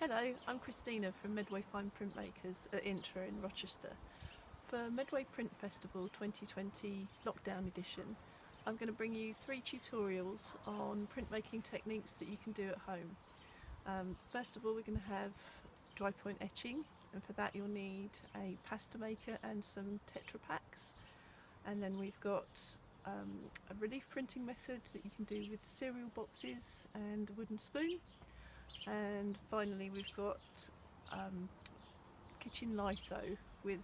Hello, I'm Xtina from Medway Printmakers at Intra in Rochester. For Medway Print Festival 2020 Lockdown Edition, I'm going to bring you 3 tutorials on printmaking techniques that you can do at home. First of all, we're going to have Drypoint Etching, and for that you'll need a pasta maker and some tetrapaks. And then we've got a relief printing method that you can do with cereal boxes and a wooden spoon. And finally we've got kitchen litho with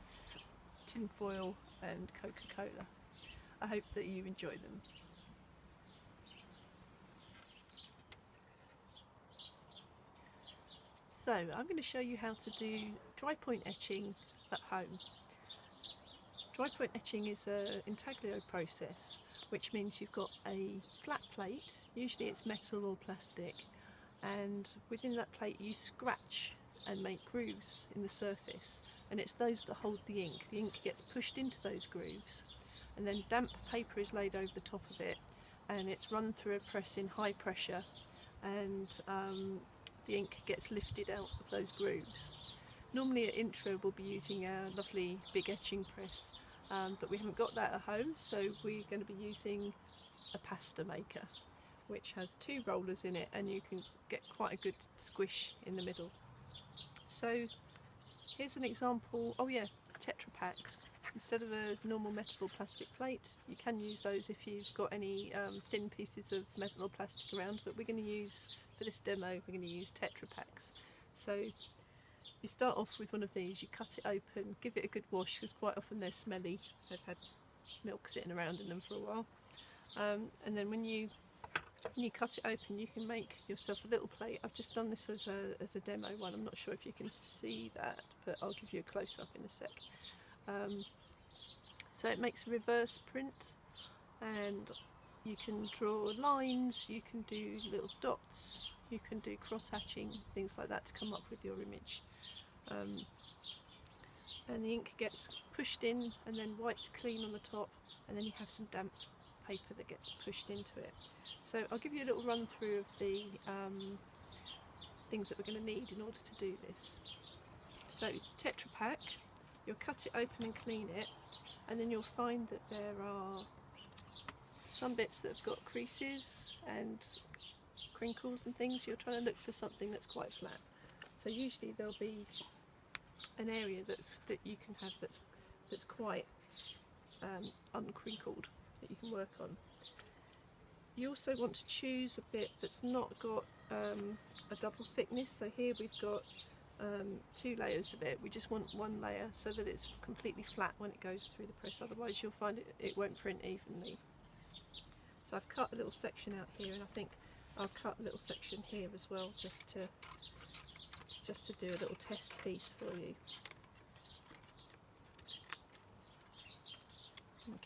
tin foil and Coca-Cola. I hope that you enjoy them. So I'm going to show you how to do dry point etching at home. Dry point etching is an intaglio process, which means you've got a flat plate, usually it's metal or plastic, and within that plate you scratch and make grooves in the surface, and it's those that hold the ink. The ink gets pushed into those grooves, and then damp paper is laid over the top of it, and it's run through a press in high pressure, and the ink gets lifted out of those grooves. Normally at Intra we'll be using our lovely big etching press, but we haven't got that at home, so we're going to be using a pasta maker, which has 2 rollers in it, and you can get quite a good squish in the middle. So here's an example. Oh yeah, tetrapaks. Instead of a normal metal or plastic plate, you can use those if you've got any thin pieces of metal or plastic around, but we're going to use, for this demo, we're going to use tetrapaks. So you start off with one of these, you cut it open, give it a good wash, because quite often they're smelly, they've had milk sitting around in them for a while, and then when you cut it open, you can make yourself a little plate. I've just done this as a demo one. I'm not sure if you can see that, but I'll give you a close-up in a sec. So it makes a reverse print, and you can draw lines, you can do little dots, you can do cross-hatching, things like that to come up with your image. And the ink gets pushed in and then wiped clean on the top, and then you have some damp paper that gets pushed into it. So I'll give you a little run through of the things that we're going to need in order to do this. So tetrapak, you'll cut it open and clean it, and then you'll find that there are some bits that have got creases and crinkles and things. You're trying to look for something that's quite flat. So usually there'll be an area that you can have that's quite uncrinkled, that you can work on. You also want to choose a bit that's not got a double thickness. So here we've got 2 layers of it. We just want 1 layer so that it's completely flat when it goes through the press, otherwise you'll find it won't print evenly. So I've cut a little section out here, and I think I'll cut a little section here as well, just to do a little test piece for you.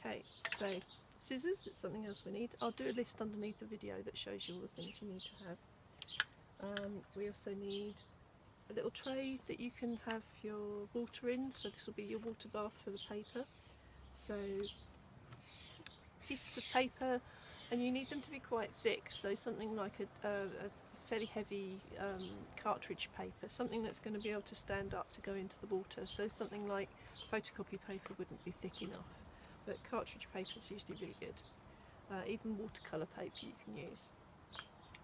Okay, so scissors, it's something else we need. I'll do a list underneath the video that shows you all the things you need to have. We also need a little tray that you can have your water in, so this will be your water bath for the paper. So pieces of paper, and you need them to be quite thick, so something like a fairly heavy cartridge paper, something that's going to be able to stand up to go into the water. So something like photocopy paper wouldn't be thick enough, but cartridge paper is usually really good. Even watercolour paper you can use.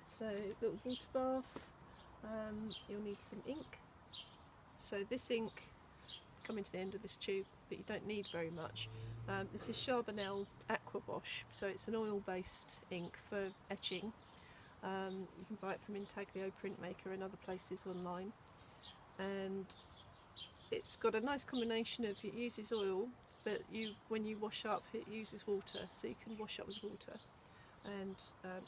So little water bath, you'll need some ink. So this ink, coming to the end of this tube, but you don't need very much. This is Charbonnel Aqua Wash, so it's an oil-based ink for etching. You can buy it from Intaglio, Printmaker and other places online, and it's got a nice combination of, it uses oil, but when you wash up it uses water, so you can wash up with water, and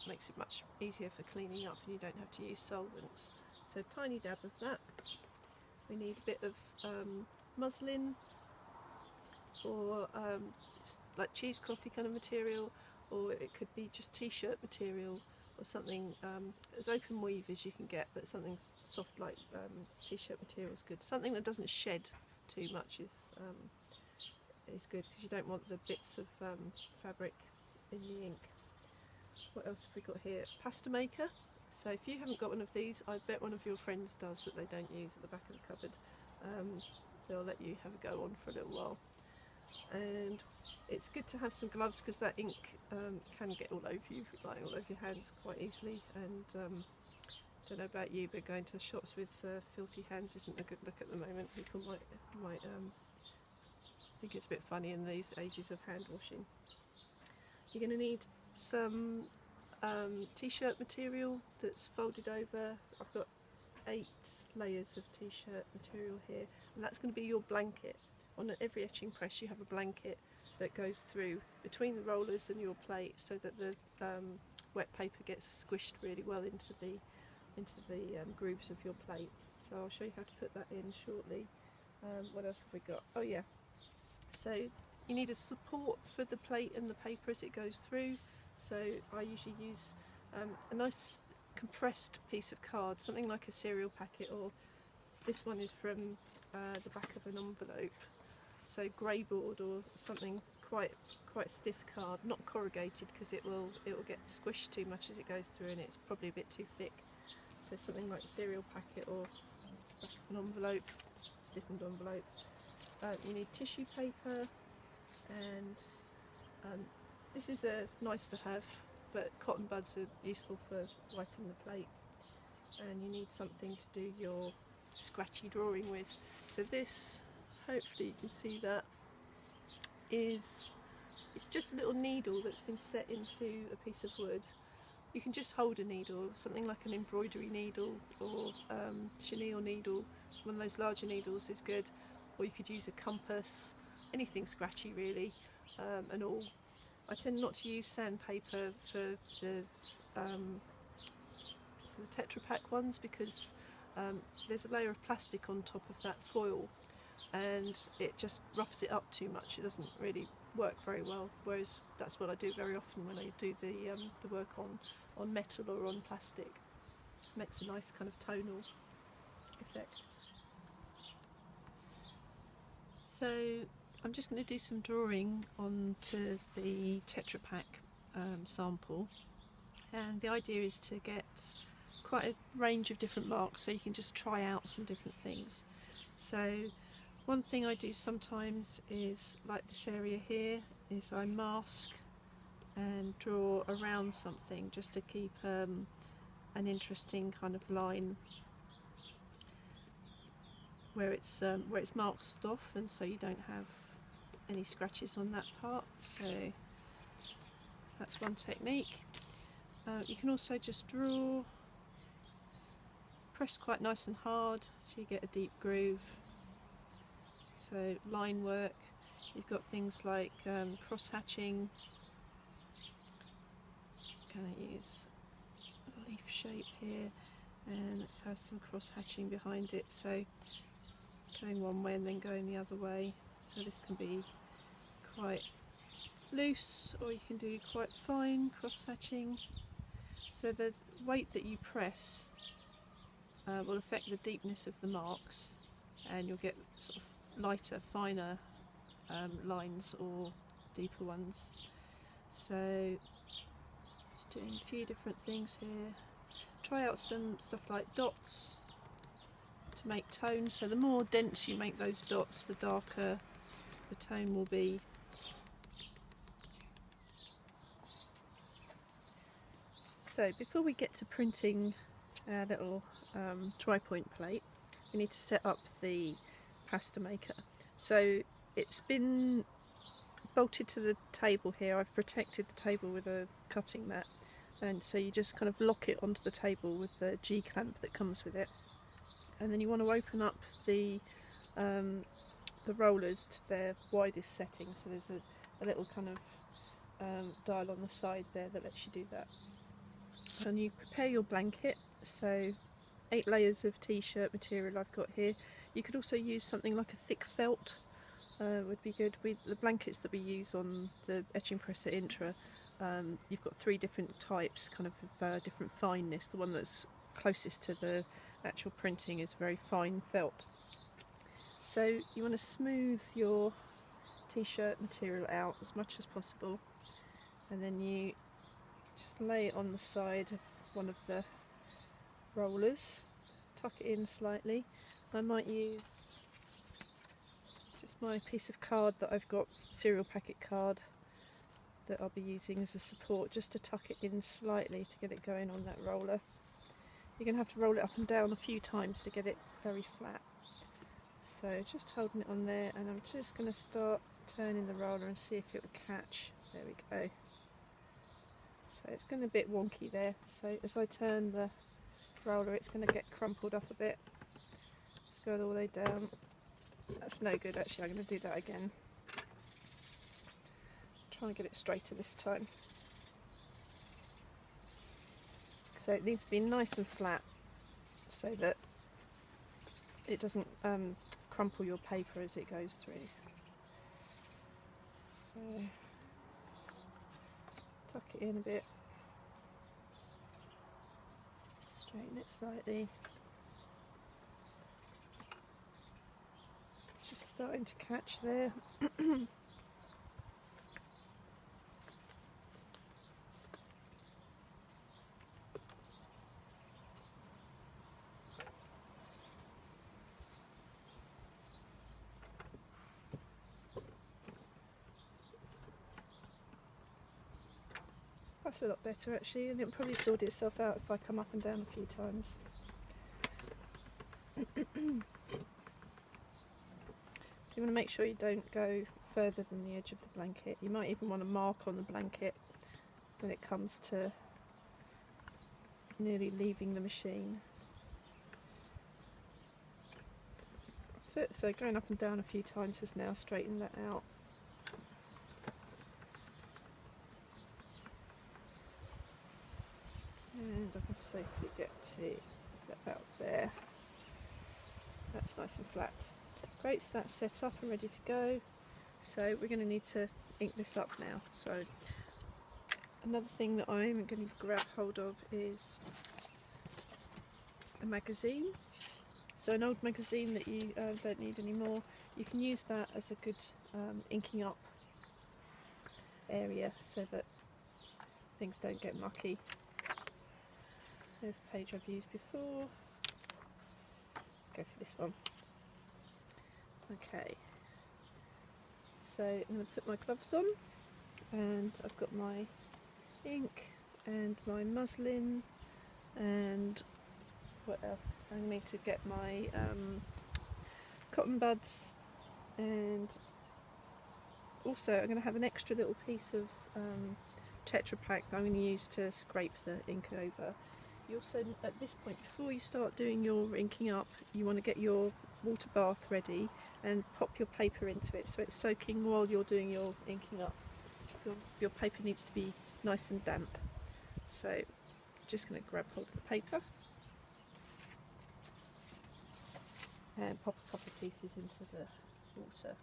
makes it much easier for cleaning up, and you don't have to use solvents. So a tiny dab of that. We need a bit of muslin, or it's like cheeseclothy kind of material, or it could be just t-shirt material, or something as open weave as you can get, but something soft like t-shirt material is good. Something that doesn't shed too much is good, because you don't want the bits of fabric in the ink. What else have we got here? Pasta maker. So if you haven't got one of these, I bet one of your friends does that they don't use at the back of the cupboard. They'll let you have a go on for a little while. And it's good to have some gloves because that ink can get all over you, like all over your hands quite easily. And don't know about you, but going to the shops with filthy hands isn't a good look at the moment. People might think it's a bit funny in these ages of hand washing. You're going to need some t-shirt material that's folded over. I've got 8 layers of t-shirt material here, and that's going to be your blanket. On every etching press you have a blanket that goes through between the rollers and your plate so that the wet paper gets squished really well into the grooves of your plate. So I'll show you how to put that in shortly. What else have we got? Oh yeah, so you need a support for the plate and the paper as it goes through. So I usually use a nice compressed piece of card, something like a cereal packet, or this one is from the back of an envelope. So grey board or something quite stiff card, not corrugated because it will get squished too much as it goes through, and it's probably a bit too thick. So something like a cereal packet or back of an envelope, stiffened envelope. You need tissue paper, and this is nice to have, but cotton buds are useful for wiping the plate. And you need something to do your scratchy drawing with. So this, hopefully you can see that, it's just a little needle that's been set into a piece of wood. You can just hold a needle, something like an embroidery needle or chenille needle. One of those larger needles is good, or you could use a compass, anything scratchy really, and all. I tend not to use sandpaper for the tetrapak ones because there's a layer of plastic on top of that foil, and it just roughs it up too much. It doesn't really work very well, whereas that's what I do very often when I do the work on metal or on plastic. It makes a nice kind of tonal effect. So I'm just going to do some drawing onto the tetrapak sample, and the idea is to get quite a range of different marks so you can just try out some different things. So one thing I do sometimes is, like this area here, is I mask and draw around something just to keep an interesting kind of line where it's marked off, and so you don't have any scratches on that part. So that's one technique. You can also just draw, press quite nice and hard so you get a deep groove. So line work, you've got things like cross hatching. Going to use a leaf shape here, and let's have some cross hatching behind it, so going one way and then going the other way. So this can be quite loose, or you can do quite fine cross hatching. So the weight that you press will affect the deepness of the marks, and you'll get sort of lighter, finer lines or deeper ones. So just doing a few different things here. Try out some stuff like dots to make tones. So the more dense you make those dots, the darker the tone will be. So before we get to printing our little Drypoint plate, we need to set up the pasta maker. So it's been bolted to the table here. I've protected the table with a cutting mat, and so you just kind of lock it onto the table with the G-clamp that comes with it, and then you want to open up the rollers to their widest setting. So there's a little kind of dial on the side there that lets you do that. And you prepare your blanket. So 8 layers of t-shirt material I've got here. You could also use something like a thick felt, would be good. The blankets that we use on the etching press at Intra, you've got 3 different types, kind of different fineness. The one that's closest to the actual printing is very fine felt. So you want to smooth your t-shirt material out as much as possible, and then you just lay it on the side of one of the rollers, tuck it in slightly. I might use just my piece of card that I've got, cereal packet card, that I'll be using as a support, just to tuck it in slightly to get it going on that roller. You're going to have to roll it up and down a few times to get it very flat. So just holding it on there, and I'm just going to start turning the roller and see if it will catch. There we go. So it's going a bit wonky there, so as I turn the roller it's going to get crumpled up a bit. Let's go all the way down. That's no good actually, I'm going to do that again. Try and get it straighter this time. So it needs to be nice and flat so that it doesn't crumple your paper as it goes through. So tuck it in a bit, straighten it slightly. It's just starting to catch there. That's a lot better actually, and it'll probably sort itself out if I come up and down a few times. So you want to make sure you don't go further than the edge of the blanket. You might even want to mark on the blanket when it comes to nearly leaving the machine. So going up and down a few times has now straightened that out. And I can safely get to about there. That's nice and flat. Great, so that's set up and ready to go. So we're going to need to ink this up now. So another thing that I'm going to grab hold of is a magazine. So an old magazine that you don't need anymore. You can use that as a good inking up area so that things don't get mucky. There's a page I've used before. Let's go for this one. Okay, so I'm going to put my gloves on, and I've got my ink and my muslin, and what else? I need to get my cotton buds, and also I'm going to have an extra little piece of tetrapak that I'm going to use to scrape the ink over. You also, at this point, before you start doing your inking up, you want to get your water bath ready and pop your paper into it so it's soaking while you're doing your inking up. Your paper needs to be nice and damp. So just going to grab hold of the paper and pop a couple of pieces into the water.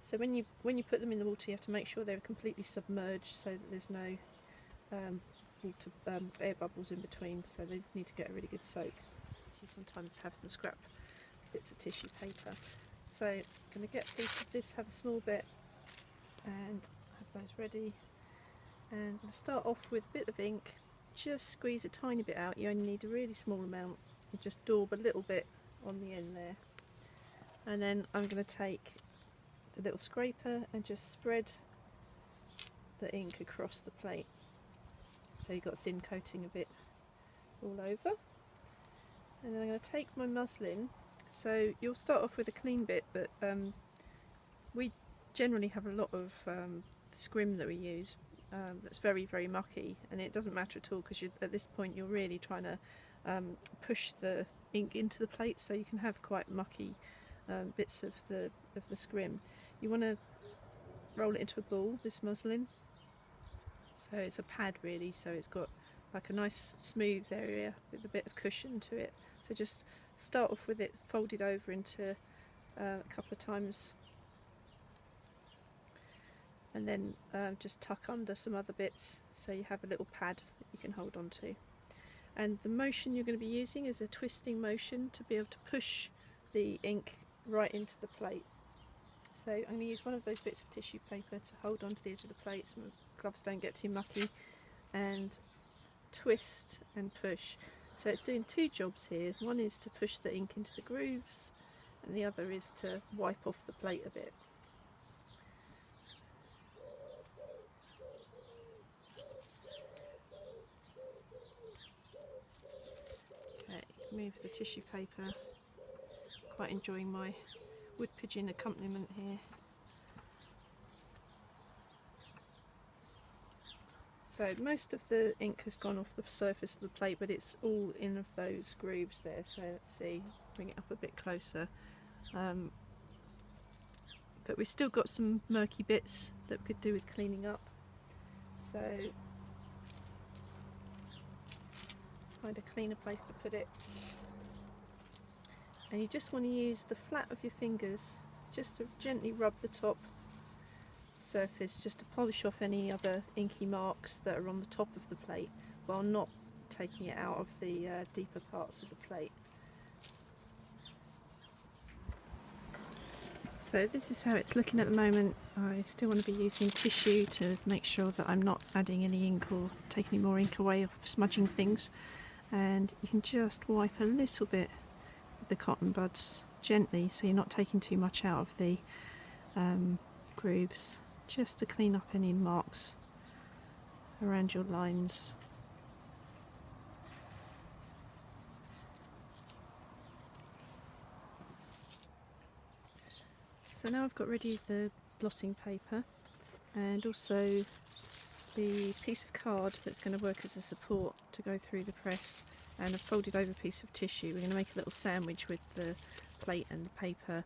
So when you put them in the water, you have to make sure they're completely submerged so that there's no air bubbles in between, so they need to get a really good soak. So you sometimes have some scrap bits of tissue paper. So I'm going to get a piece of this, have a small bit, and have those ready. And I'm going to start off with a bit of ink, just squeeze a tiny bit out. You only need a really small amount, and just daub a little bit on the end there. And then I'm going to take the little scraper and just spread the ink across the plate. So you've got a thin coating of it all over. And then I'm going to take my muslin. So you'll start off with a clean bit, but we generally have a lot of scrim that we use that's very, very mucky, and it doesn't matter at all because at this point you're really trying to push the ink into the plate, so you can have quite mucky bits of the scrim. You want to roll it into a ball, this muslin. So it's a pad really, so it's got like a nice smooth area with a bit of cushion to it. So just start off with it folded over into a couple of times, and then just tuck under some other bits so you have a little pad that you can hold on to. And the motion you're going to be using is a twisting motion to be able to push the ink right into the plate. So I'm going to use one of those bits of tissue paper to hold onto the edge of the plate so my gloves don't get too mucky, and twist and push. So it's doing two jobs here. One is to push the ink into the grooves, and the other is to wipe off the plate a bit. Okay, move the tissue paper. Quite enjoying my wood pigeon accompaniment here. So most of the ink has gone off the surface of the plate, but it's all in of those grooves there. So let's see, bring it up a bit closer. But we've still got some murky bits that we could do with cleaning up. So find a cleaner place to put it. And you just want to use the flat of your fingers just to gently rub the top surface, just to polish off any other inky marks that are on the top of the plate, while not taking it out of the deeper parts of the plate. So this is how it's looking at the moment. I still want to be using tissue to make sure that I'm not adding any ink or taking any more ink away or smudging things. And you can just wipe a little bit with the cotton buds gently, so you're not taking too much out of the grooves, just to clean up any marks around your lines. So now I've got ready the blotting paper and also the piece of card that's going to work as a support to go through the press, and a folded over piece of tissue. We're going to make a little sandwich with the plate and the paper,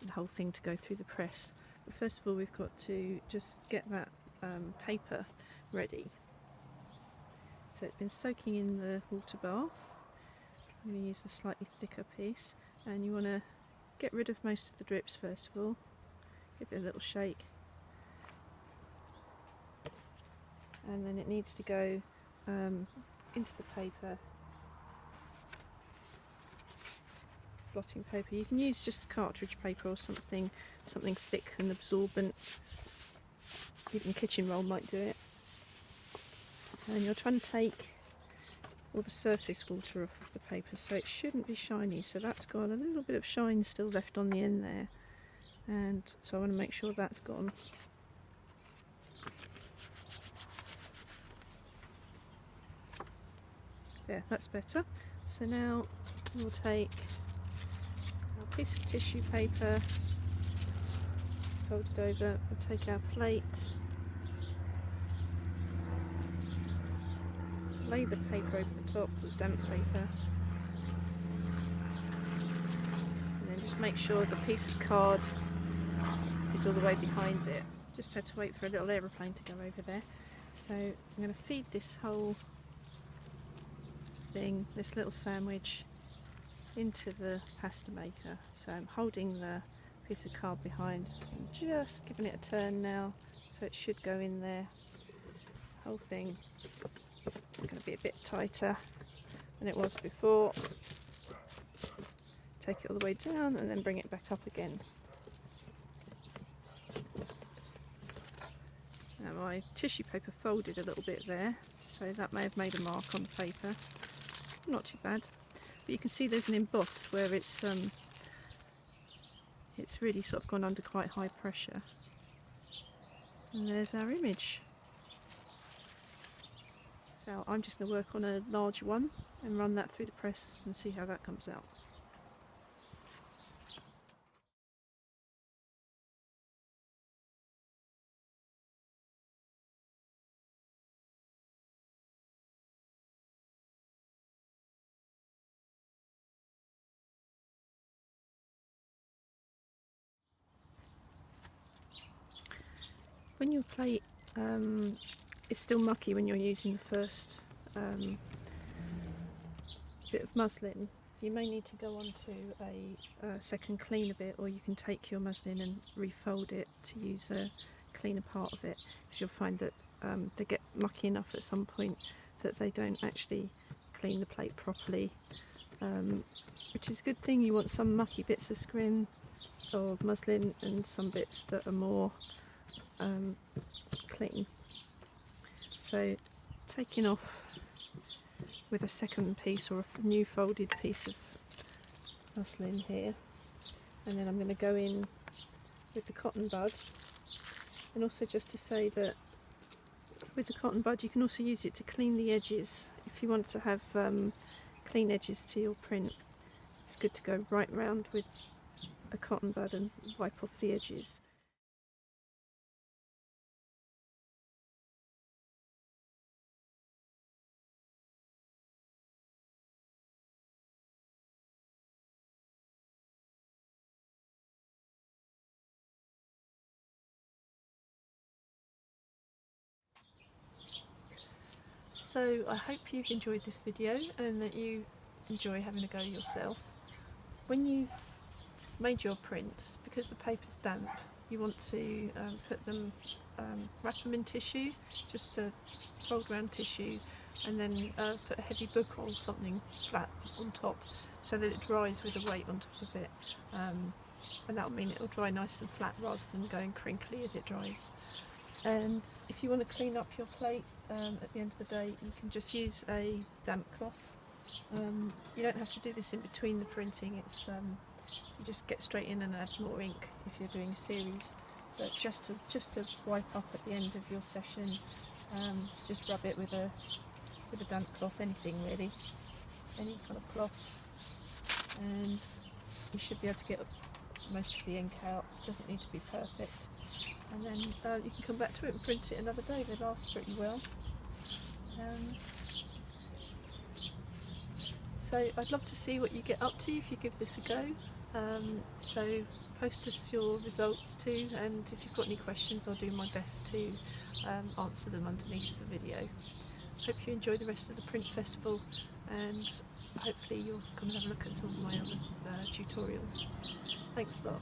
the whole thing to go through the press. But first of all, we've got to just get that paper ready. So it's been soaking in the water bath. I'm going to use a slightly thicker piece, and you want to get rid of most of the drips first of all. Give it a little shake, and then it needs to go into the paper. Blotting paper. You can use just cartridge paper or something thick and absorbent. Even kitchen roll might do it. And you're trying to take all the surface water off of the paper, so it shouldn't be shiny. So that's got a little bit of shine still left on the end there, and so I want to make sure that's gone. There, that's better. So now we'll take our piece of tissue paper, fold it over, we'll take our plate, lay the paper over the top with damp paper, and then just make sure the piece of card is all the way behind it. Just had to wait for a little aeroplane to go over there. So I'm going to feed this whole thing, this little sandwich, into the pasta maker. So I'm holding the piece of card behind and just giving it a turn now, so it should go in there. Whole thing is going to be a bit tighter than it was before. Take it all the way down and then bring it back up again. Now my tissue paper folded a little bit there, so that may have made a mark on the paper. Not too bad, but you can see there's an emboss where it's really sort of gone under quite high pressure. And there's our image. So I'm just going to work on a larger one and run that through the press and see how that comes out. When your plate is still mucky when you're using the first bit of muslin, you may need to go on to a second cleaner bit, or you can take your muslin and refold it to use a cleaner part of it, because you'll find that they get mucky enough at some point that they don't actually clean the plate properly, which is a good thing. You want some mucky bits of scrim or muslin and some bits that are more clean. So taking off with a second piece or a new folded piece of muslin here, and then I'm going to go in with the cotton bud. And also just to say that with the cotton bud you can also use it to clean the edges. If you want to have clean edges to your print, it's good to go right round with a cotton bud and wipe off the edges. So I hope you've enjoyed this video and that you enjoy having a go yourself. When you've made your prints, because the paper's damp, you want to wrap them in tissue, just a fold around tissue, and then put a heavy book or something flat on top so that it dries with a weight on top of it, and that will mean it will dry nice and flat rather than going crinkly as it dries. And if you want to clean up your plate at the end of the day, you can just use a damp cloth. You don't have to do this in between the printing, it's you just get straight in and add more ink if you're doing a series, but just to wipe up at the end of your session, just rub it with a damp cloth, anything really, any kind of cloth, and you should be able to get most of the ink out. It doesn't need to be perfect, and then you can come back to it and print it another day. They last pretty well. So I'd love to see what you get up to if you give this a go. So post us your results too, and if you've got any questions I'll do my best to answer them underneath the video. Hope you enjoy the rest of the Print Festival, and hopefully you'll come and have a look at some of my other tutorials. Thanks a lot.